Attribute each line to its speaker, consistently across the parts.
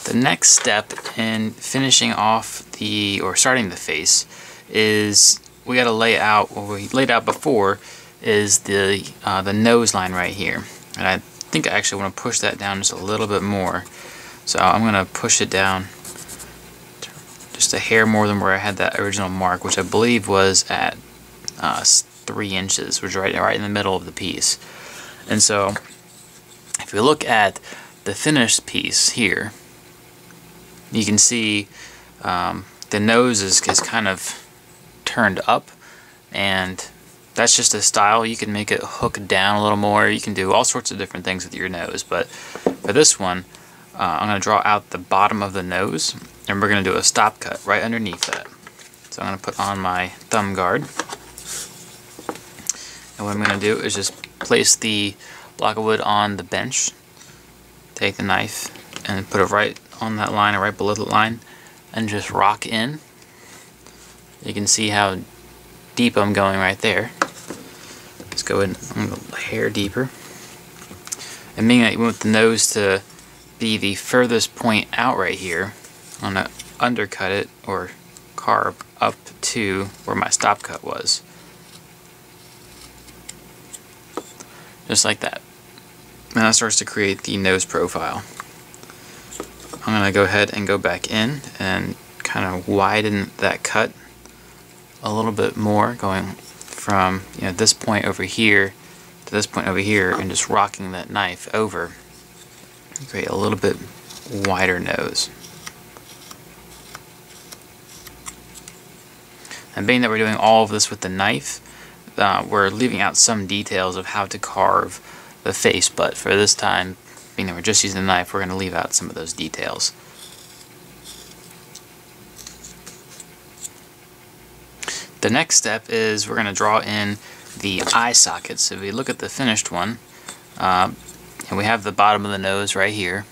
Speaker 1: The next step in finishing off or starting the face is we got to lay out what we laid out before is the nose line right here, and I think I actually want to push that down just a little bit more. So I'm going to push it down just a hair more than where I had that original mark, which I believe was at 3 inches, which is right in the middle of the piece. And so if we look at the finished piece here, you can see the nose is kind of turned up, and that's just a style. You can make it hook down a little more. You can do all sorts of different things with your nose, but for this one I'm going to draw out the bottom of the nose, and we're going to do a stop cut right underneath that. So I'm going to put on my thumb guard, and what I'm going to do is just place the block of wood on the bench, take the knife and put it right on that line or right below the line, and just rock in. You can see how deep I'm going right there. Let's go in a hair deeper. And being that you want the nose to be the furthest point out right here, I'm going to undercut it or carve up to where my stop cut was. Just like that. And that starts to create the nose profile. I'm going to go ahead and go back in and kind of widen that cut a little bit more, going from this point over here to this point over here, and just rocking that knife over to create a little bit wider nose. And being that we're doing all of this with the knife, we're leaving out some details of how to carve the face, but for this time, being that we're just using the knife, we're going to leave out some of those details. The next step is we're going to draw in the eye socket. So if we look at the finished one, and we have the bottom of the nose right here.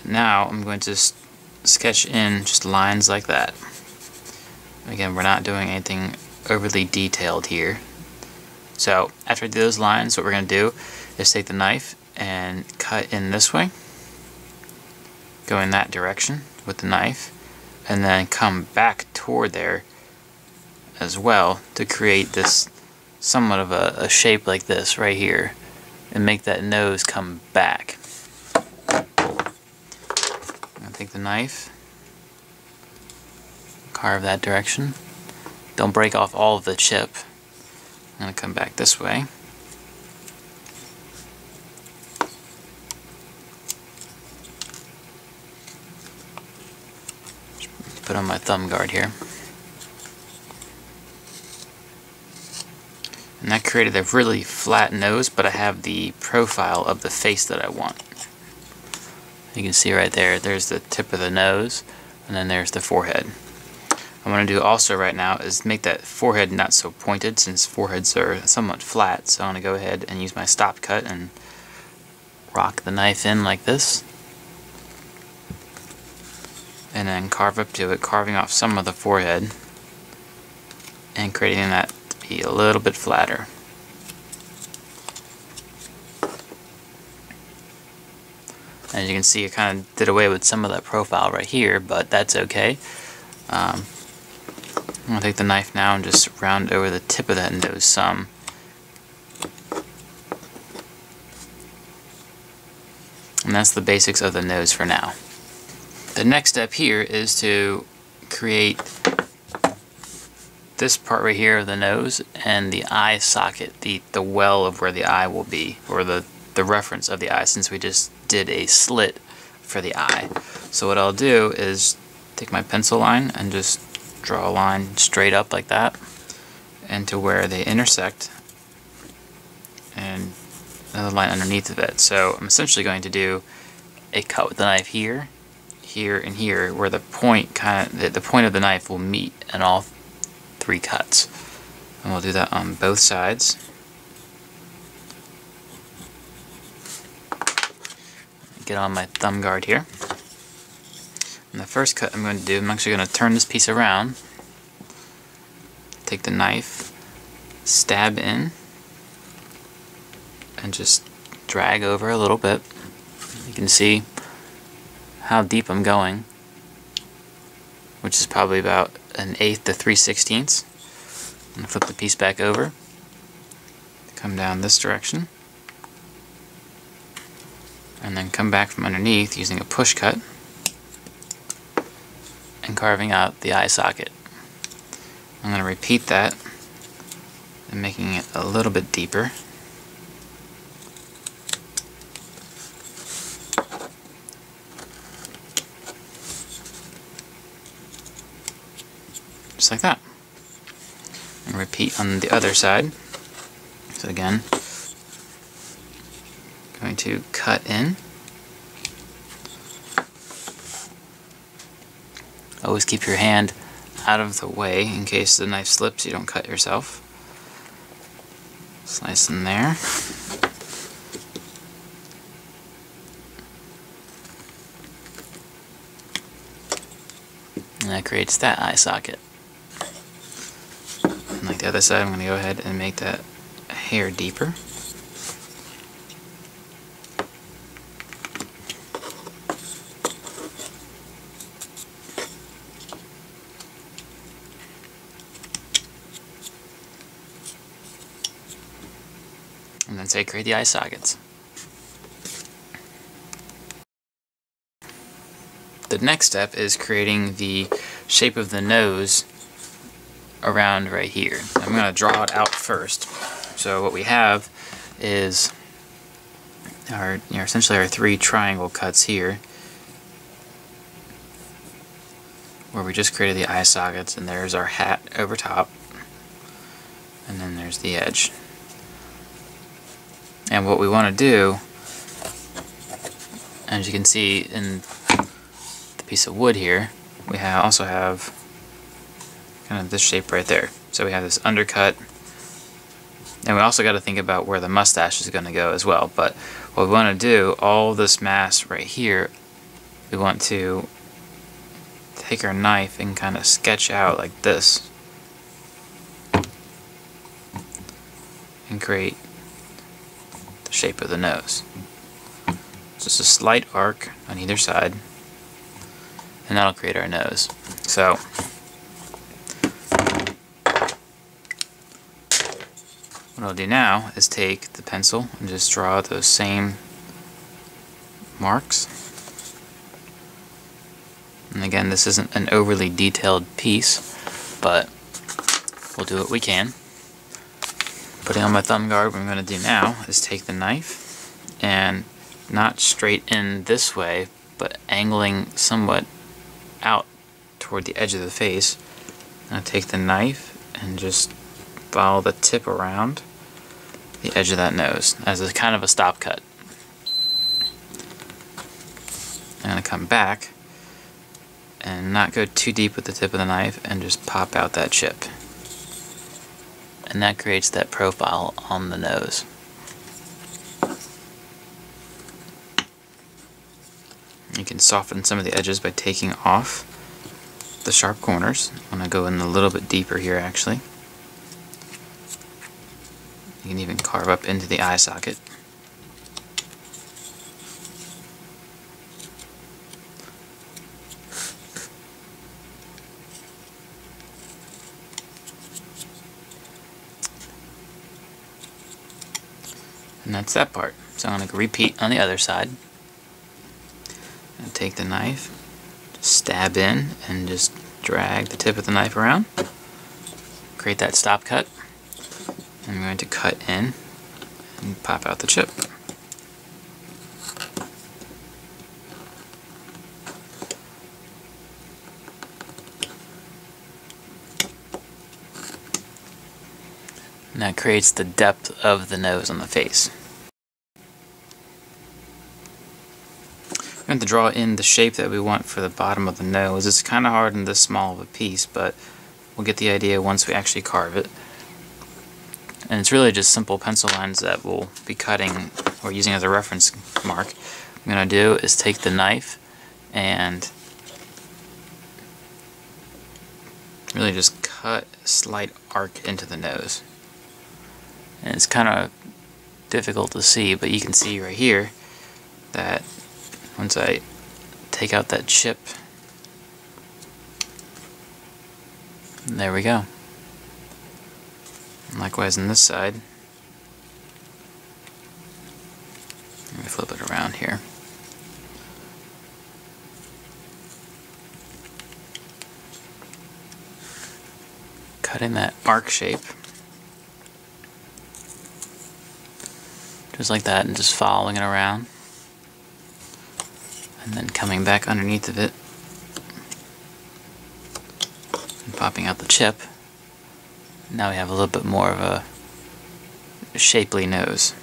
Speaker 1: Now I'm going to sketch in just lines like that. Again, we're not doing anything overly detailed here. So after I do those lines, what we're going to do is take the knife and cut in this way, go in that direction with the knife, and then come back toward there as well to create this somewhat of a shape like this right here, and make that nose come back. I'm going to take the knife, carve that direction. Don't break off all of the chip. I'm going to come back this way. Put on my thumb guard here. And that created a really flat nose, but I have the profile of the face that I want. You can see right there, there's the tip of the nose, and then there's the forehead. What I'm going to do also right now is make that forehead not so pointed, since foreheads are somewhat flat. So I'm going to go ahead and use my stop cut and rock the knife in like this, and then carve up to it, carving off some of the forehead and creating that to be a little bit flatter. As you can see, I kind of did away with some of that profile right here, but that's okay. I'm going to take the knife now and just round over the tip of that nose some. And that's the basics of the nose for now. The next step here is to create this part right here of the nose and the eye socket, the well of where the eye will be, or the reference of the eye, since we just did a slit for the eye. So what I'll do is take my pencil line and just draw a line straight up like that into where they intersect, and another line underneath of it. So I'm essentially going to do a cut with the knife here, here, and here, where the point the point of the knife will meet in all 3 cuts. And we'll do that on both sides. Get on my thumb guard here. And the first cut I'm going to do, I'm actually going to turn this piece around, take the knife, stab in, and just drag over a little bit. You can see how deep I'm going, which is probably about 1/8 to 3/16. I'm going to flip the piece back over, come down this direction, and then come back from underneath using a push cut and carving out the eye socket. I'm going to repeat that and making it a little bit deeper. Just like that. And repeat on the other side. So again, going to cut in. Always keep your hand out of the way in case the knife slips, you don't cut yourself. Slice in there. And that creates that eye socket. And like the other side, I'm going to go ahead and make that a hair deeper. And then say create the eye sockets. The next step is creating the shape of the nose around right here. I'm going to draw it out first. So what we have is our essentially our 3 triangle cuts here, where we just created the eye sockets, and there's our hat over top, and then there's the edge. And what we want to do, as you can see in the piece of wood here, we also have kind of this shape right there. So we have this undercut, and we also got to think about where the mustache is going to go as well. But what we want to do, all this mass right here, we want to take our knife and kind of sketch out like this and create the shape of the nose. Just a slight arc on either side, and that'll create our nose. So what I'll do now is take the pencil and just draw those same marks. And again, this isn't an overly detailed piece, but we'll do what we can. Putting on my thumb guard, what I'm going to do now is take the knife and not straight in this way, but angling somewhat out toward the edge of the face. I'm going to take the knife and just follow the tip around the edge of that nose as a kind of a stop cut. I'm going to come back and not go too deep with the tip of the knife and just pop out that chip. And that creates that profile on the nose. You can soften some of the edges by taking off the sharp corners. I'm going to go in a little bit deeper here actually. You can even carve up into the eye socket. And that's that part. So I'm going to repeat on the other side. And take the knife, stab in, and just drag the tip of the knife around. Create that stop cut. And I'm going to cut in and pop out the chip. And that creates the depth of the nose on the face. We're going to draw in the shape that we want for the bottom of the nose. It's kind of hard in this small of a piece, but we'll get the idea once we actually carve it. And it's really just simple pencil lines that we'll be cutting or using as a reference mark. What I'm going to do is take the knife and really just cut a slight arc into the nose. And it's kind of difficult to see, but you can see right here that once I take out that chip. And there we go. And likewise on this side. Let me flip it around here. Cutting that arc shape. Just like that, and just following it around. And then coming back underneath of it. And popping out the chip. Now we have a little bit more of a shapely nose.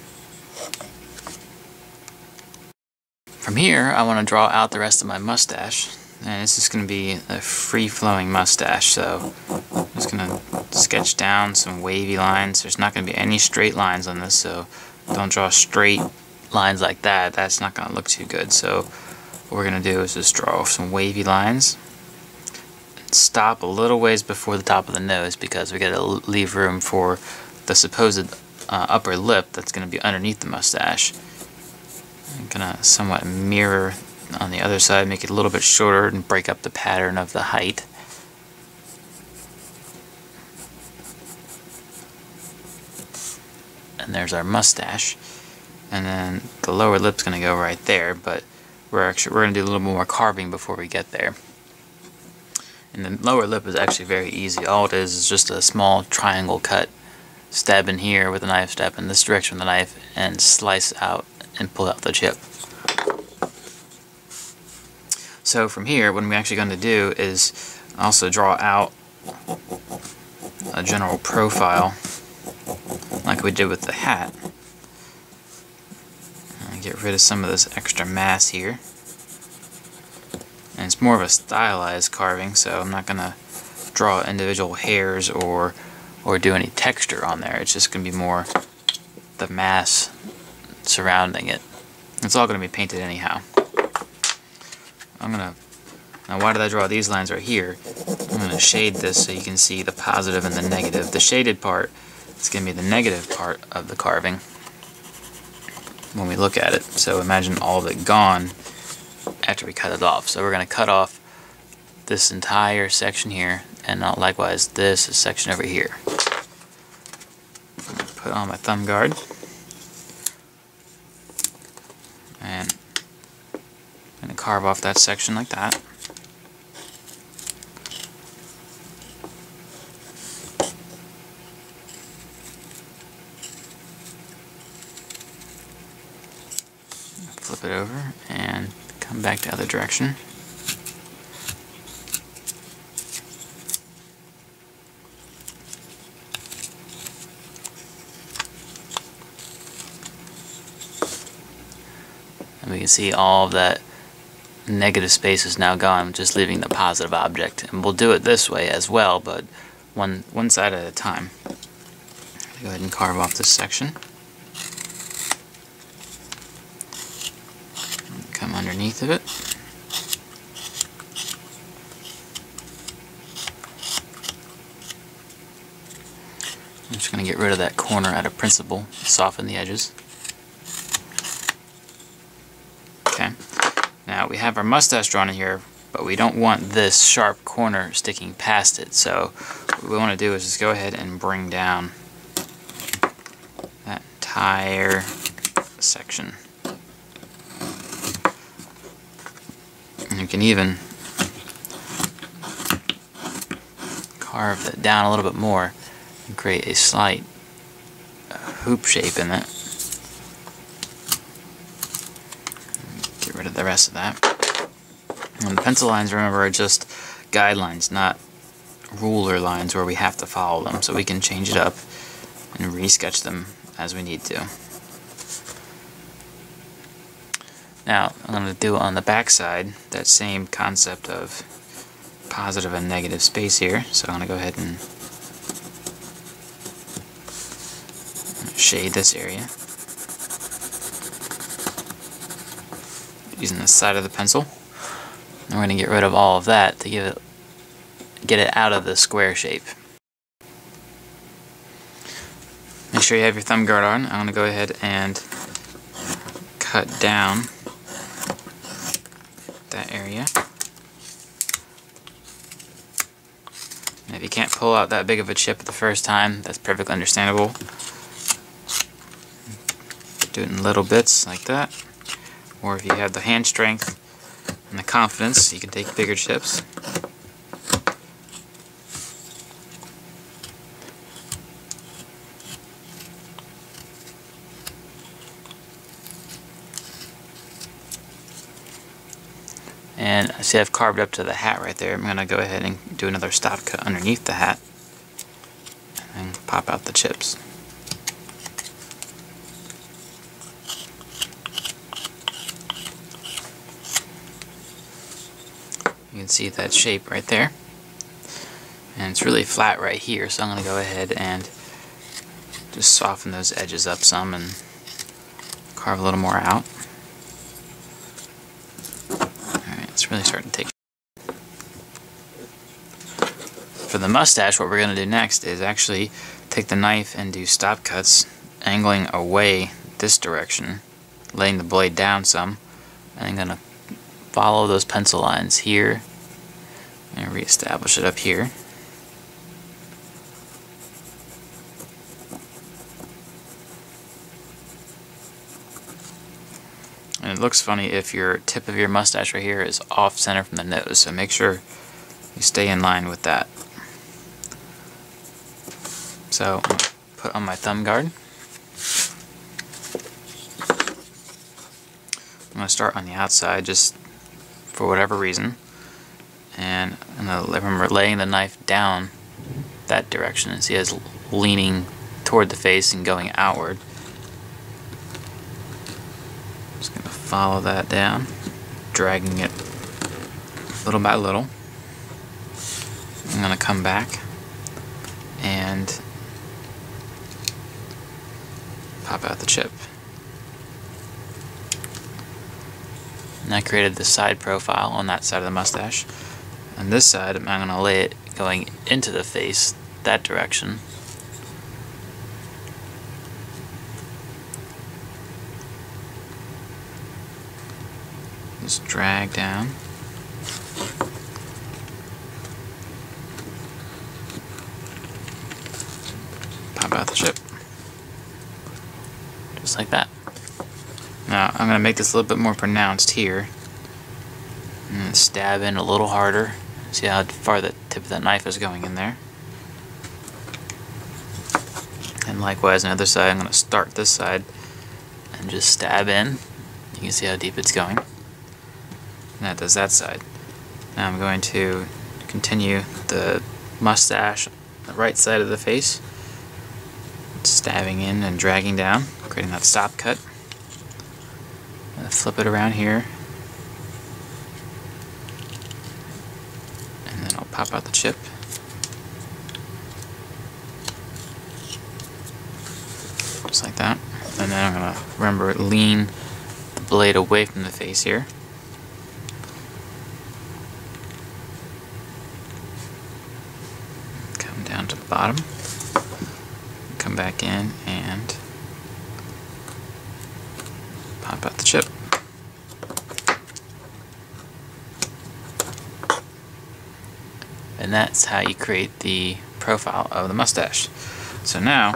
Speaker 1: From here, I want to draw out the rest of my mustache. And it's just going to be a free-flowing mustache, so I'm just going to sketch down some wavy lines. There's not going to be any straight lines on this, so don't draw straight lines like that. That's not going to look too good. So what we're going to do is just draw some wavy lines. Stop a little ways before the top of the nose because we got to leave room for the supposed upper lip that's going to be underneath the mustache. I'm going to somewhat mirror on the other side, make it a little bit shorter and break up the pattern of the height. And there's our mustache. And then the lower lip's going to go right there, but we're going to do a little more carving before we get there. And the lower lip is actually very easy. All it is just a small triangle cut. Stab in here with a knife, stab in this direction with a knife, and slice out and pull out the chip. So from here, what I'm actually going to do is also draw out a general profile like we did with the hat. And get rid of some of this extra mass here. And it's more of a stylized carving, so I'm not going to draw individual hairs or do any texture on there. It's just going to be more the mass surrounding it. It's all going to be painted anyhow. Now why did I draw these lines right here? I'm going to shade this so you can see the positive and the negative. The shaded part is going to be the negative part of the carving when we look at it. So imagine all of it gone after we cut it off. So we're going to cut off this entire section here, and likewise this section over here. Put on my thumb guard. And I'm going to carve off that section like that. Flip it over and come back the other direction. And we can see all of that negative space is now gone, just leaving the positive object. And we'll do it this way as well, but one side at a time. Go ahead and carve off this section. Come underneath of it. I'm just going to get rid of that corner out of principle, soften the edges. Okay. Now we have our mustache drawn in here, but we don't want this sharp corner sticking past it. So what we want to do is just go ahead and bring down that entire section. And you can even carve that down a little bit more and create a slight hoop shape in it. Get rid of the rest of that. And the pencil lines, remember, are just guidelines, not ruler lines where we have to follow them. So we can change it up and resketch them as we need to. Now, I'm going to do on the back side that same concept of positive and negative space here. So I'm going to go ahead and shade this area using the side of the pencil. And we're going to get rid of all of that to get it out of the square shape. Make sure you have your thumb guard on. I'm going to go ahead and cut down that area. And if you can't pull out that big of a chip the first time, that's perfectly understandable. Do it in little bits like that. Or if you have the hand strength and the confidence, you can take bigger chips. And see, I've carved up to the hat right there. I'm going to go ahead and do another stop cut underneath the hat and pop out the chips. You can see that shape right there. And it's really flat right here, so I'm going to go ahead and just soften those edges up some and carve a little more out. It's really starting to take. For the mustache, what we're going to do next is actually take the knife and do stop cuts, angling away this direction, laying the blade down some, and I'm going to follow those pencil lines here and reestablish it up here. And it looks funny if your tip of your mustache right here is off center from the nose, so make sure you stay in line with that. So I'm going to put on my thumb guard. I'm going to start on the outside just for whatever reason, and I'm going to remember laying the knife down that direction, and see it's leaning toward the face and going outward. Just going to follow that down, dragging it little by little. I'm going to come back and pop out the chip. And I created the side profile on that side of the mustache. On this side, I'm going to lay it going into the face, that direction. Just drag down. Pop out the chip. Just like that. Now I'm going to make this a little bit more pronounced here. And stab in a little harder. See how far the tip of that knife is going in there. And likewise on the other side, I'm going to start this side and just stab in. You can see how deep it's going. And that does that side. Now I'm going to continue the mustache on the right side of the face, stabbing in and dragging down, creating that stop cut. Flip it around here, and then I'll pop out the chip. Just like that. And then I'm going to remember lean the blade away from the face here. Come down to the bottom. Come back in and pop out the chip. And that's how you create the profile of the mustache. So now,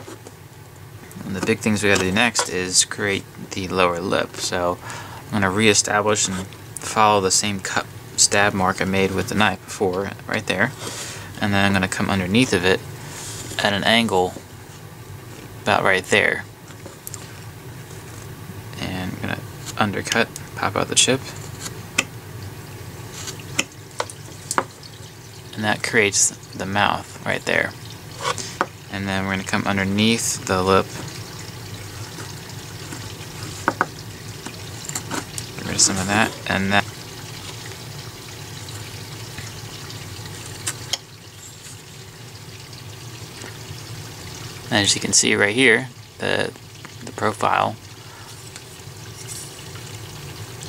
Speaker 1: one of the big things we got to do next is create the lower lip. So I'm going to reestablish and follow the same cut stab mark I made with the knife before, right there. And then I'm going to come underneath of it at an angle about right there. And I'm going to undercut, pop out the chip. And that creates the mouth right there. And then we're going to come underneath the lip, get rid of some of that, and that. And as you can see right here, the profile,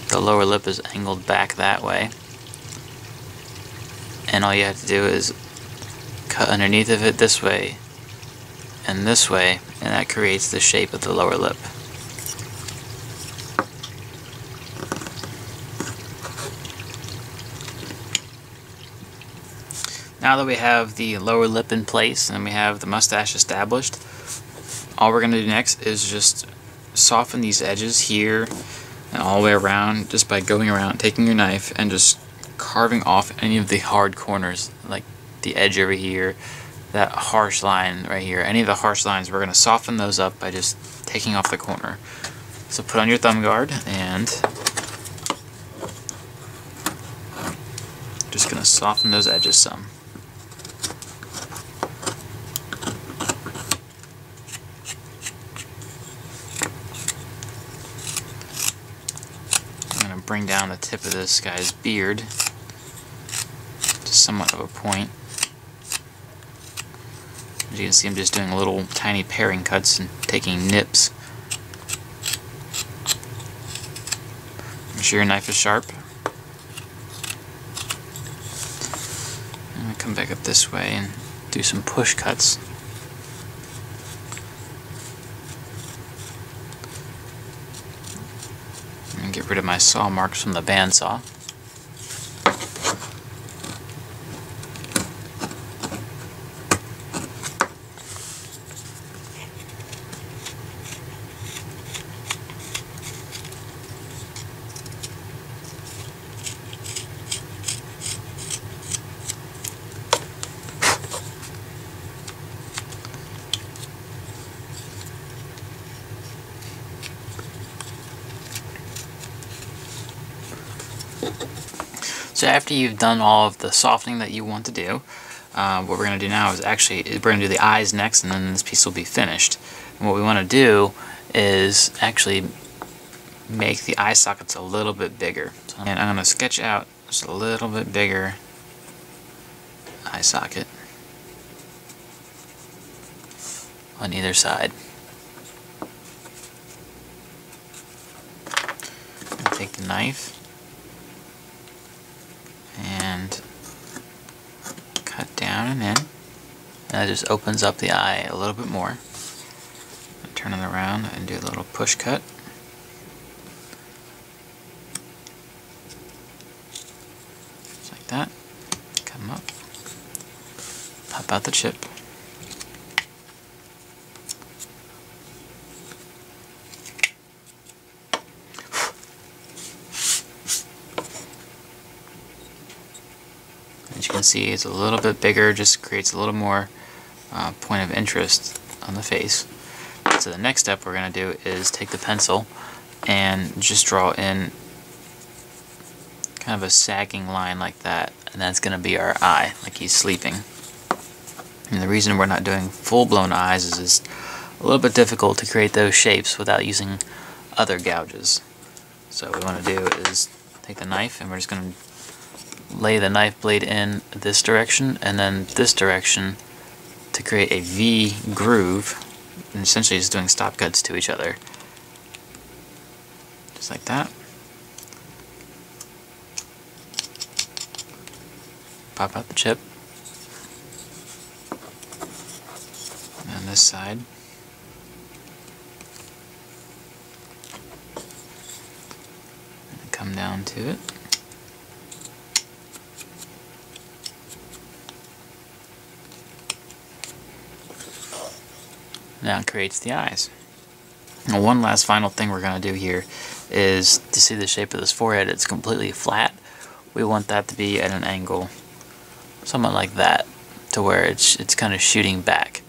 Speaker 1: the lower lip is angled back that way. And all you have to do is cut underneath of it this way and this way, and that creates the shape of the lower lip. Now that we have the lower lip in place and we have the mustache established, all we're going to do next is just soften these edges here and all the way around just by going around, taking your knife and just carving off any of the hard corners, like the edge over here, that harsh line right here. Any of the harsh lines, we're going to soften those up by just taking off the corner. So put on your thumb guard and just going to soften those edges some. I'm going to bring down the tip of this guy's beard to somewhat of a point. As you can see, I'm just doing little tiny paring cuts and taking nips. Make sure your knife is sharp. I'm going to come back up this way and do some push cuts. And get rid of my saw marks from the bandsaw. So after you've done all of the softening that you want to do, what we're going to do now is we're going to do the eyes next, and then this piece will be finished. And what we want to do is actually make the eye sockets a little bit bigger. And I'm going to sketch out just a little bit bigger eye socket on either side. And take the knife and cut down and in, and that just opens up the eye a little bit more. Turn it around and do a little push cut. Just like that. Come up, pop out the chip. As you can see, it's a little bit bigger, just creates a little more point of interest on the face. So the next step we're going to do is take the pencil and just draw in kind of a sagging line like that, and that's going to be our eye, like he's sleeping. And the reason we're not doing full-blown eyes is it's a little bit difficult to create those shapes without using other gouges. So what we want to do is take the knife and we're just going to lay the knife blade in this direction and then this direction to create a V groove, and essentially just doing stop cuts to each other. Just like that. Pop out the chip. And on this side. And come down to it. Now it creates the eyes. Now one last final thing we're going to do here is to see the shape of this forehead. It's completely flat. We want that to be at an angle somewhat like that, to where it's kind of shooting back.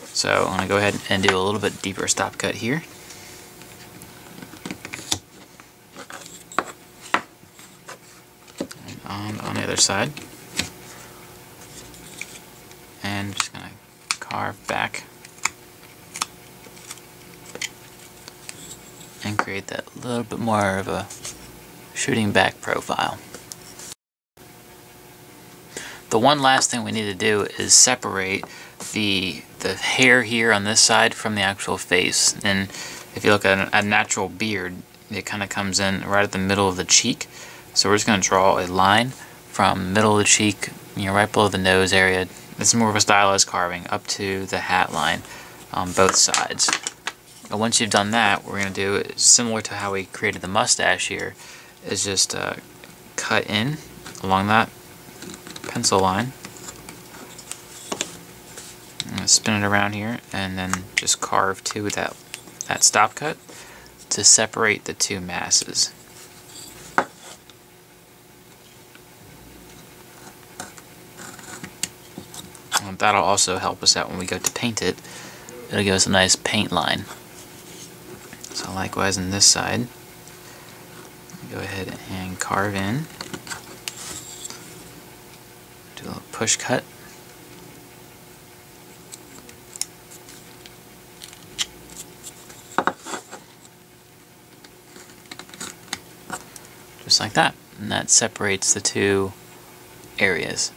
Speaker 1: So I'm going to go ahead and do a little bit deeper stop cut here. And on the other side. And just going to carve back and create that little bit more of a shooting back profile. The one last thing we need to do is separate the hair here on this side from the actual face. And if you look at a natural beard, it kind of comes in right at the middle of the cheek. So we're just going to draw a line from the middle of the cheek, right below the nose area. It's more of a stylized carving up to the hat line on both sides. And once you've done that, what we're going to do is similar to how we created the mustache here, is just cut in along that pencil line gonna spin it around here and then just carve two with that stop cut to separate the two masses. And that'll also help us out when we go to paint it. It'll give us a nice paint line. So likewise on this side, go ahead and carve in, do a little push cut. Just like that, and that separates the two areas.